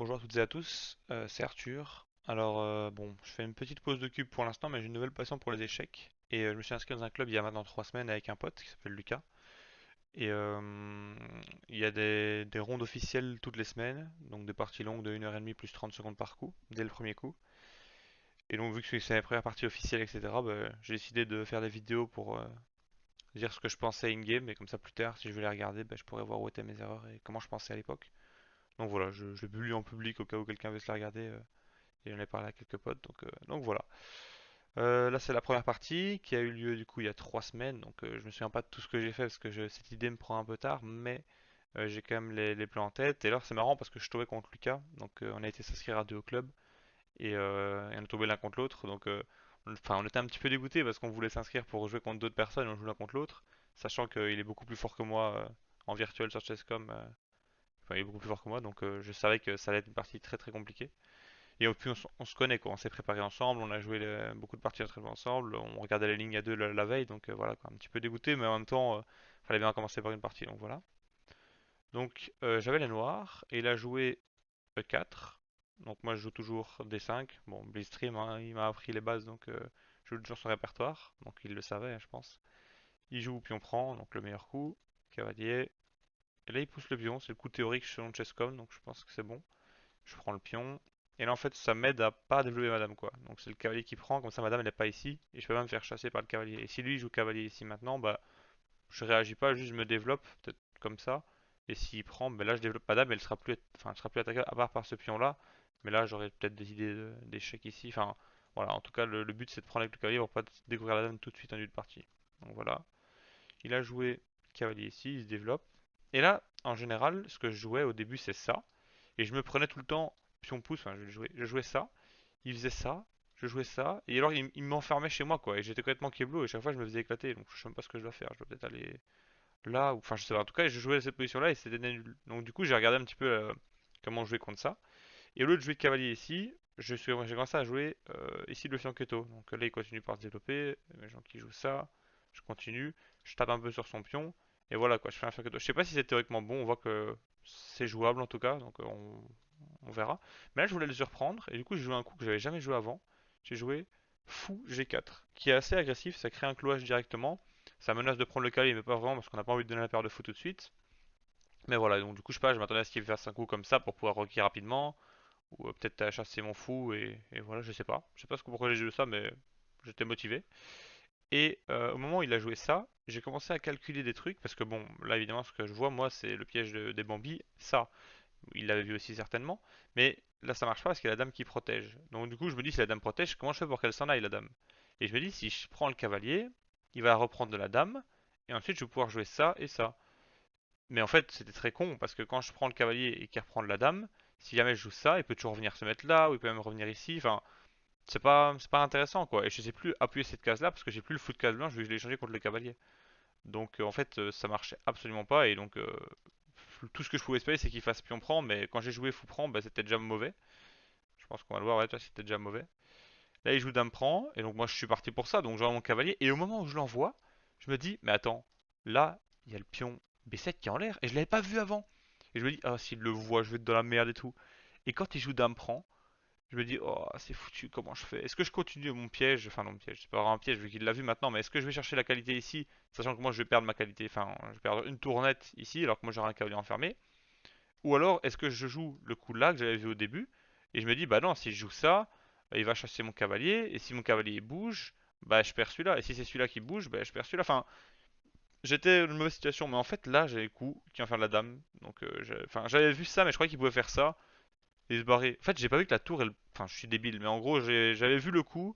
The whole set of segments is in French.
Bonjour à toutes et à tous, c'est Arthur. Bon, je fais une petite pause de cube pour l'instant, mais j'ai une nouvelle passion pour les échecs. Je me suis inscrit dans un club il y a maintenant 3 semaines avec un pote qui s'appelle Lucas. Et il y a des rondes officielles toutes les semaines, donc des parties longues de 1h30 plus 30 secondes par coup, dès le premier coup. Et donc vu que c'est la première partie officielle, etc., bah, j'ai décidé de faire des vidéos pour dire ce que je pensais in-game, et comme ça plus tard, si je veux les regarder, bah, je pourrais voir où étaient mes erreurs et comment je pensais à l'époque. Donc voilà, je l'ai publie en public au cas où quelqu'un veut se la regarder. Et j'en ai parlé à quelques potes, donc voilà. Là, c'est la première partie qui a eu lieu du coup il y a 3 semaines. Je me souviens pas de tout ce que j'ai fait parce que cette idée me prend un peu tard, mais j'ai quand même les plans en tête. Et là, c'est marrant parce que je tombais contre Lucas. On a été s'inscrire à deux au club et on est tombé l'un contre l'autre. On était un petit peu dégoûté parce qu'on voulait s'inscrire pour jouer contre d'autres personnes et on joue l'un contre l'autre, sachant qu'il est beaucoup plus fort que moi en virtuel sur Chesscom. Enfin, il est beaucoup plus fort que moi, je savais que ça allait être une partie très très compliquée. Et puis on se connaît quoi, on s'est préparé ensemble, on a joué beaucoup de parties d'entraînement ensemble, on regardait les lignes à deux la veille, voilà quoi, un petit peu dégoûté, mais en même temps, fallait bien commencer par une partie, donc voilà. J'avais les noirs, et il a joué E4, donc moi je joue toujours D5, bon Blitzstream, hein, il m'a appris les bases, je joue toujours son répertoire, donc il le savait, hein, je pense. Il joue pion prend, donc le meilleur coup, cavalier, et là il pousse le pion, c'est le coup théorique selon Chesscom, donc je pense que c'est bon. Je prends le pion. Et là, en fait, ça m'aide à pas développer madame, quoi. Donc, c'est le cavalier qui prend, comme ça, madame, elle n'est pas ici. Et je peux pas me faire chasser par le cavalier. Et si lui, il joue cavalier ici maintenant, bah, je réagis pas, juste je me développe, peut-être comme ça. Et s'il prend, bah, là, je développe madame, elle sera plus attaquable, à part par ce pion-là. Mais là, j'aurais peut-être des idées d'échecs ici. Enfin, voilà, en tout cas, le but, c'est de prendre avec le cavalier pour pas découvrir la dame tout de suite en début de partie. Donc, voilà. Il a joué cavalier ici, il se développe. Et là, en général, ce que je jouais au début, c'est ça. Et je me prenais tout le temps pion pouce, enfin, je jouais ça, il faisait ça, je jouais ça, et alors il m'enfermait chez moi quoi, et j'étais complètement keblo, et chaque fois je me faisais éclater, donc je sais même pas ce que je dois faire, je dois peut-être aller là, ou enfin je sais pas, en tout cas je jouais à cette position-là et c'était nul. Donc du coup j'ai regardé un petit peu comment jouer contre ça, et au lieu de jouer cavalier ici, j'ai commencé à jouer ici le fianchetto, donc là il continue par se développer, les gens qui jouent ça, je continue, je tape un peu sur son pion, et voilà quoi, je fais un fianchetto. Je sais pas si c'est théoriquement bon, on voit que c'est jouable en tout cas, on verra. Mais là, je voulais le surprendre, et du coup, j'ai joué un coup que j'avais jamais joué avant. J'ai joué fou G4, qui est assez agressif, ça crée un clouage directement. Ça menace de prendre le cavalier, mais pas vraiment, parce qu'on n'a pas envie de donner la paire de fou tout de suite. Mais voilà, donc du coup, je sais pas, je m'attendais à ce qu'il fasse un coup comme ça pour pouvoir requis rapidement, ou peut-être à chasser mon fou, et voilà, je sais pas. Je sais pas pourquoi j'ai joué ça, mais j'étais motivé. Au moment où il a joué ça, j'ai commencé à calculer des trucs, parce que bon, là évidemment, ce que je vois, moi, c'est le piège des Bambis, ça. Il l'avait vu aussi certainement. Mais là, ça marche pas parce qu'il y a la dame qui protège. Donc du coup, je me dis, si la dame protège, comment je fais pour qu'elle s'en aille, la dame? Et je me dis, si je prends le cavalier, il va reprendre de la dame, et ensuite je vais pouvoir jouer ça et ça. Mais en fait, c'était très con, parce que quand je prends le cavalier et qu'il reprend de la dame, si jamais je joue ça, il peut toujours venir se mettre là, ou il peut même revenir ici. Enfin, c'est pas intéressant, quoi. Et je sais plus appuyer cette case-là, parce que j'ai plus le fou de case blanche, vu que je l'ai échangé contre le cavalier. En fait, ça marchait absolument pas, tout ce que je pouvais espérer, c'est qu'il fasse pion prend, mais quand j'ai joué fou prend, bah, c'était déjà mauvais. Je pense qu'on va le voir, ouais, toi, c'était déjà mauvais. Là, il joue dame prend, et donc moi, je suis parti pour ça, donc j'envoie mon cavalier, et au moment où je l'envoie, je me dis, mais attends, là, il y a le pion B7 qui est en l'air, et je l'avais pas vu avant. Et je me dis, ah, s'il le voit, je vais être dans la merde et tout. Et quand il joue dame prend, je me dis, oh, c'est foutu, comment je fais? Est-ce que je continue mon piège? Enfin, non, mon piège, c'est pas vraiment un piège vu qu'il l'a vu maintenant, mais est-ce que je vais chercher la qualité ici, sachant que moi je vais perdre ma qualité, enfin, je vais perdre une tournette ici, alors que moi j'aurai un cavalier enfermé? Ou alors, est-ce que je joue le coup là que j'avais vu au début et je me dis, bah non, si je joue ça, il va chasser mon cavalier et si mon cavalier bouge, bah je perds celui-là. Et si c'est celui-là qui bouge, bah je perds celui-là. Enfin, j'étais dans une mauvaise situation, mais en fait là, j'avais le coup qui va faire de la dame. Enfin, j'avais vu ça, mais je croyais qu'il pouvait faire ça et se barrer. En fait, j'ai pas vu que la tour, enfin, je suis débile, mais en gros, j'avais vu le coup,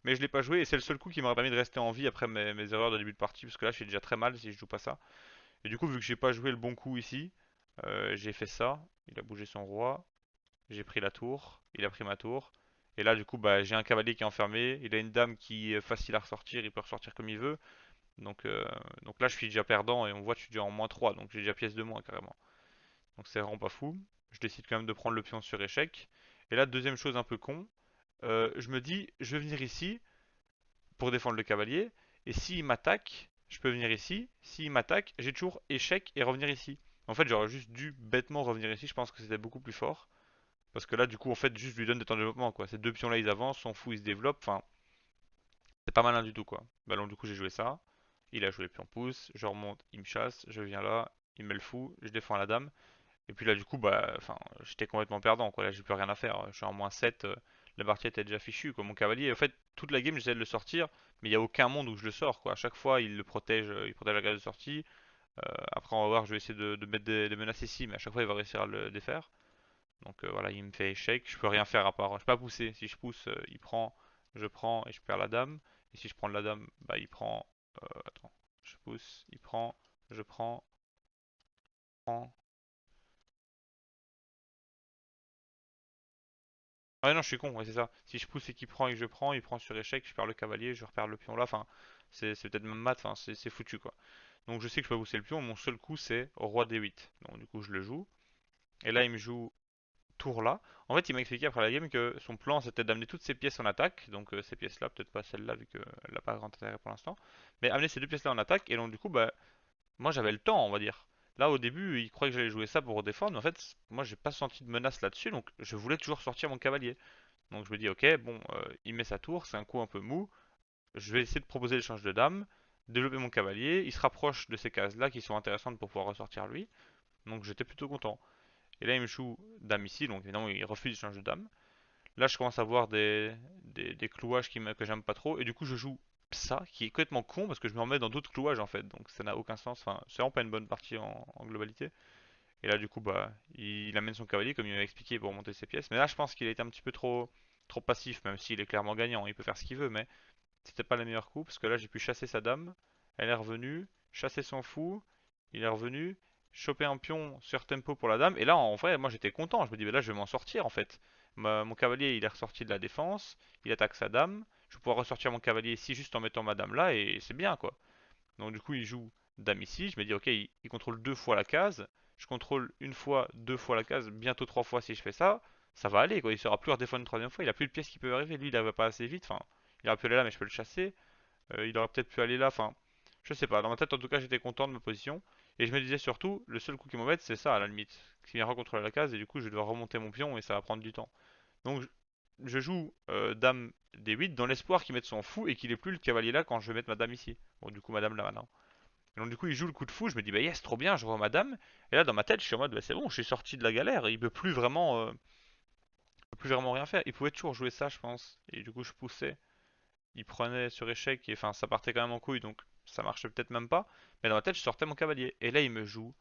mais je l'ai pas joué et c'est le seul coup qui m'aurait permis de rester en vie après mes erreurs de début de partie, parce que là, je suis déjà très mal si je joue pas ça. Et du coup, vu que j'ai pas joué le bon coup ici, j'ai fait ça. Il a bougé son roi. J'ai pris la tour, il a pris ma tour. Et là, du coup, bah, j'ai un cavalier qui est enfermé. Il a une dame qui est facile à ressortir, il peut ressortir comme il veut. Donc, euh, donc là, je suis déjà perdant et on voit que je suis déjà en -3, donc j'ai déjà pièce de moins carrément. Donc c'est vraiment pas fou. Je décide quand même de prendre le pion sur échec. Et là, deuxième chose un peu con, je me dis, je vais venir ici pour défendre le cavalier. Et s'il m'attaque, je peux venir ici. S'il m'attaque, j'ai toujours échec et revenir ici. En fait, j'aurais juste dû bêtement revenir ici. Je pense que c'était beaucoup plus fort. Parce que là, du coup, en fait, juste je lui donne des temps de développement, quoi. Ces deux pions-là, ils avancent, s'en fout, ils se développent. Enfin, c'est pas malin du tout, quoi. Bah, donc, du coup, j'ai joué ça. Il a joué pion pouce, je remonte, il me chasse, je viens là, il me le fout, je défends la dame. Et puis là, du coup, bah, enfin, j'étais complètement perdant, quoi. Là, j'ai plus rien à faire. Je suis en -7, la partie était déjà fichue, quoi. Mon cavalier, en fait, toute la game, j'essaie de le sortir, mais il n'y a aucun monde où je le sors, quoi. À chaque fois, il le protège, il protège la case de sortie. Après, on va voir, je vais essayer de mettre des menaces ici, mais à chaque fois, il va réussir à le défaire. Donc voilà, il me fait échec. Je peux rien faire à part. Je peux pas pousser. Si je pousse, il prend, je prends et je perds la dame. Et si je prends la dame, bah il prend. Attends, je pousse, il prend, je prends. Ah ouais, non, je suis con, ouais, c'est ça. Si je pousse et qu'il prend et que je prends, il prend sur échec, je perds le cavalier, je repère le pion là. Enfin, c'est peut-être même mat, enfin, c'est foutu quoi. Donc je sais que je peux pousser le pion. Mon seul coup, c'est roi D8. Donc du coup, je le joue. Et là, il me joue tour là. En fait, il m'a expliqué après la game que son plan c'était d'amener toutes ses pièces en attaque, donc ces pièces-là, peut-être pas celle-là vu qu'elle n'a pas grand intérêt pour l'instant, mais amener ces deux pièces-là en attaque, et donc du coup, bah, moi j'avais le temps, on va dire. Là au début, il croyait que j'allais jouer ça pour défendre, mais en fait, moi j'ai pas senti de menace là-dessus, donc je voulais toujours sortir mon cavalier. Donc je me dis, ok, bon, il met sa tour, c'est un coup un peu mou, je vais essayer de proposer l'échange de dames, développer mon cavalier, il se rapproche de ces cases-là qui sont intéressantes pour pouvoir ressortir lui, donc j'étais plutôt content. Et là, il me joue dame ici, donc évidemment, il refuse l'échange de dame. Là, je commence à voir des clouages que j'aime pas trop. Et du coup, je joue ça, qui est complètement con parce que je me remets dans d'autres clouages en fait. Donc ça n'a aucun sens. Enfin, c'est vraiment pas une bonne partie en globalité. Et là, du coup, bah, il amène son cavalier comme il m'a expliqué pour monter ses pièces. Mais là, je pense qu'il a été un petit peu trop passif, même s'il est clairement gagnant. Il peut faire ce qu'il veut, mais c'était pas le meilleur coup parce que là, j'ai pu chasser sa dame. Elle est revenue, chasser son fou. Il est revenu, choper un pion sur tempo pour la dame. Et là, en vrai, moi j'étais content. Je me dis, bah là, je vais m'en sortir en fait. Mon cavalier, il est ressorti de la défense. Il attaque sa dame. Je vais pouvoir ressortir mon cavalier ici juste en mettant ma dame là. Et c'est bien quoi. Donc, du coup, il joue dame ici. Je me dis, ok, il contrôle deux fois la case. Je contrôle une fois, deux fois la case. Bientôt trois fois si je fais ça. Ça va aller quoi. Il sera plus redéfendre une troisième fois. Il a plus de pièces qui peuvent arriver. Lui, il va pas assez vite. Enfin, il aurait pu aller là, mais je peux le chasser. Il aurait peut-être pu aller là, enfin, je sais pas. Dans ma tête, en tout cas, j'étais content de ma position. Et je me disais surtout, le seul coup qui m'embête, c'est ça, à la limite. Qui vient recontrôler la case, et du coup, je dois remonter mon pion, et ça va prendre du temps. Donc, je joue dame D8 dans l'espoir qu'il mette son fou, et qu'il ait plus le cavalier là quand je vais mettre ma dame ici. Bon, du coup, ma dame là maintenant. Et donc, du coup, il joue le coup de fou, je me dis, bah yes, trop bien, je vois ma dame. Et là, dans ma tête, je suis en mode, bah c'est bon, je suis sorti de la galère, il peut plus vraiment rien faire. Il pouvait toujours jouer ça, je pense. Et du coup, je poussais, il prenait sur échec et enfin ça partait quand même en couille donc ça marchait peut-être même pas. Mais dans ma tête je sortais mon cavalier et là il me joue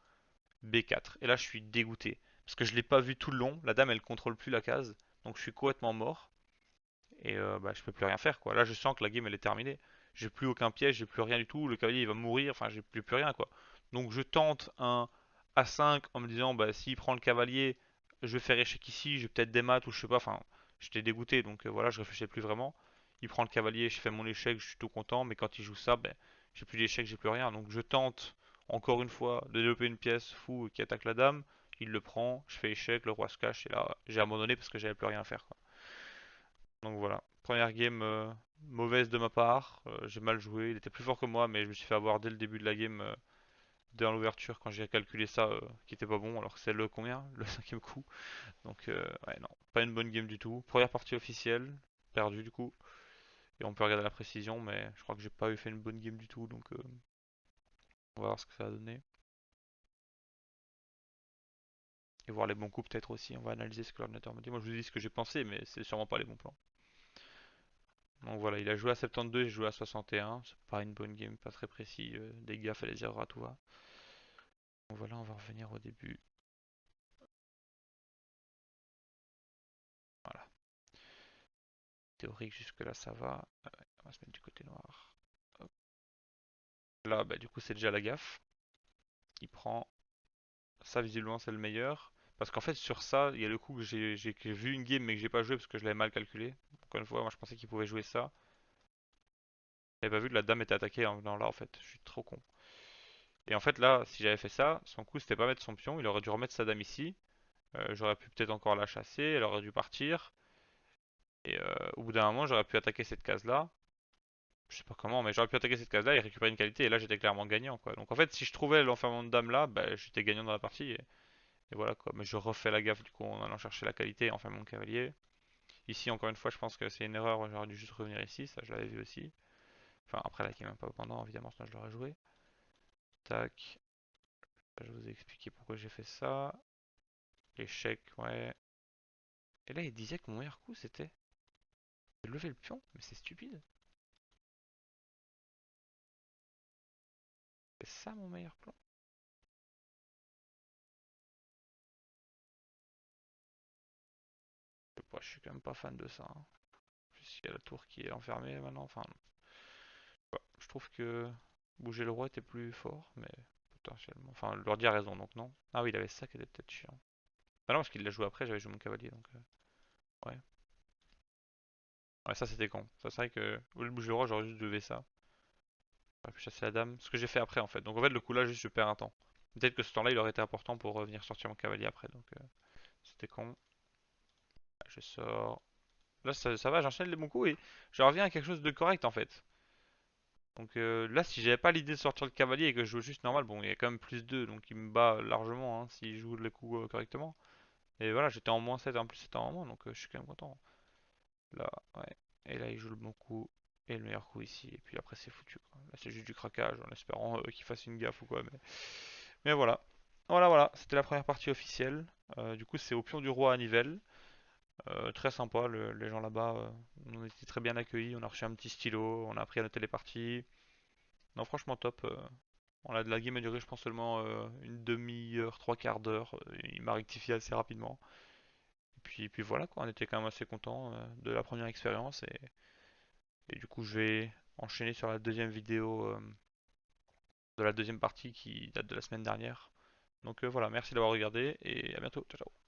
B4 et là je suis dégoûté parce que je l'ai pas vu tout le long. La dame elle contrôle plus la case donc je suis complètement mort et bah je peux plus rien faire quoi. Là je sens que la game elle est terminée. J'ai plus aucun piège, j'ai plus rien du tout. Le cavalier il va mourir, enfin j'ai plus rien quoi. Donc je tente un A5 en me disant bah s'il prend le cavalier je vais faire échec ici, je vais peut-être des maths ou je sais pas. Enfin j'étais dégoûté donc voilà je réfléchissais plus vraiment. Il prend le cavalier, je fais mon échec, je suis tout content. Mais quand il joue ça, ben j'ai plus d'échec, j'ai plus rien. Donc je tente encore une fois de développer une pièce fou qui attaque la dame. Il le prend, je fais échec, le roi se cache et là j'ai abandonné parce que j'avais plus rien à faire quoi. Donc voilà, première game mauvaise de ma part. J'ai mal joué, il était plus fort que moi, mais je me suis fait avoir dès le début de la game, dès l'ouverture quand j'ai calculé ça, qui était pas bon. Alors que c'est le combien? Le cinquième coup. Donc ouais non, pas une bonne game du tout. Première partie officielle, perdue du coup. Et on peut regarder la précision, mais je crois que j'ai pas eu fait une bonne game du tout, donc on va voir ce que ça a donné. Et voir les bons coups peut-être aussi. On va analyser ce que l'ordinateur m'a dit. Moi je vous dis ce que j'ai pensé, mais c'est sûrement pas les bons plans. Donc voilà, il a joué à 72, j'ai joué à 61. C'est pas une bonne game, pas très précis. Des gaffes et des erreurs à tout va. Donc voilà, on va revenir au début. Voilà. Théorique jusque là ça va. On va se mettre du côté noir. Hop. Là, bah du coup c'est déjà la gaffe. Il prend. Ça visiblement c'est le meilleur. Parce qu'en fait sur ça, il y a le coup que j'ai vu une game mais que j'ai pas joué parce que je l'avais mal calculé. Encore une fois, moi je pensais qu'il pouvait jouer ça. J'avais pas vu que la dame était attaquée en venant là en fait. Je suis trop con. Et en fait là, si j'avais fait ça, son coup c'était pas mettre son pion, il aurait dû remettre sa dame ici. J'aurais pu peut-être encore la chasser, elle aurait dû partir. Et au bout d'un moment, j'aurais pu attaquer cette case là. Je sais pas comment, mais j'aurais pu attaquer cette case là et récupérer une qualité. Et là j'étais clairement gagnant quoi. Donc en fait, si je trouvais l'enfermement de dame là, bah, j'étais gagnant dans la partie. Et voilà quoi, mais je refais la gaffe du coup en allant chercher la qualité, enfin mon cavalier. Ici encore une fois je pense que c'est une erreur, j'aurais dû juste revenir ici, ça je l'avais vu aussi. Enfin après la game pas pendant évidemment, sinon je l'aurais joué. Tac, je vous ai expliqué pourquoi j'ai fait ça. Échec, ouais. Et là il disait que mon meilleur coup c'était de lever le pion, mais c'est stupide. C'est ça mon meilleur plan. Je sais pas, je suis quand même pas fan de ça, hein. Plus il y a la tour qui est enfermée maintenant, enfin bah, je trouve que bouger le roi était plus fort, mais potentiellement. Enfin, l'ordi a raison, donc non. Ah oui, il avait ça qui était peut-être chiant. Bah non, parce qu'il l'a joué après, j'avais joué mon cavalier, donc ouais. Ouais, ça c'était con. Ça c'est vrai que au lieu de bouger le roi, j'aurais juste levé ça. J'aurais pu chasser la dame. Ce que j'ai fait après en fait. Donc en fait, le coup là, juste je perds un temps. Peut-être que ce temps-là, il aurait été important pour revenir sortir mon cavalier après, donc c'était con. Je sors. Là, ça va, j'enchaîne les bons coups et je reviens à quelque chose de correct en fait. Donc là, si j'avais pas l'idée de sortir le cavalier et que je joue juste normal, bon, il y a quand même plus 2 donc il me bat largement hein, s'il joue les coups correctement. Et voilà, j'étais en -7 en plus c'était en moins, donc je suis quand même content. Là, ouais. Et là, il joue le bon coup et le meilleur coup ici. Et puis après, c'est foutu, quoi. Là, c'est juste du craquage en espérant qu'il fasse une gaffe ou quoi. Mais voilà. Voilà, voilà. C'était la première partie officielle. Du coup, c'est au pion du roi à Nivelles. Très sympa, les gens là-bas, on a été très bien accueillis. On a reçu un petit stylo, on a appris à noter les parties. Non, franchement, top. On a de la game a duré, je pense, seulement une demi-heure, trois quarts d'heure. Il m'a rectifié assez rapidement. Et puis voilà, quoi. On était quand même assez content de la première expérience. Et du coup, je vais enchaîner sur la deuxième vidéo de la deuxième partie qui date de la semaine dernière. Donc voilà, merci d'avoir regardé et à bientôt. Ciao, ciao.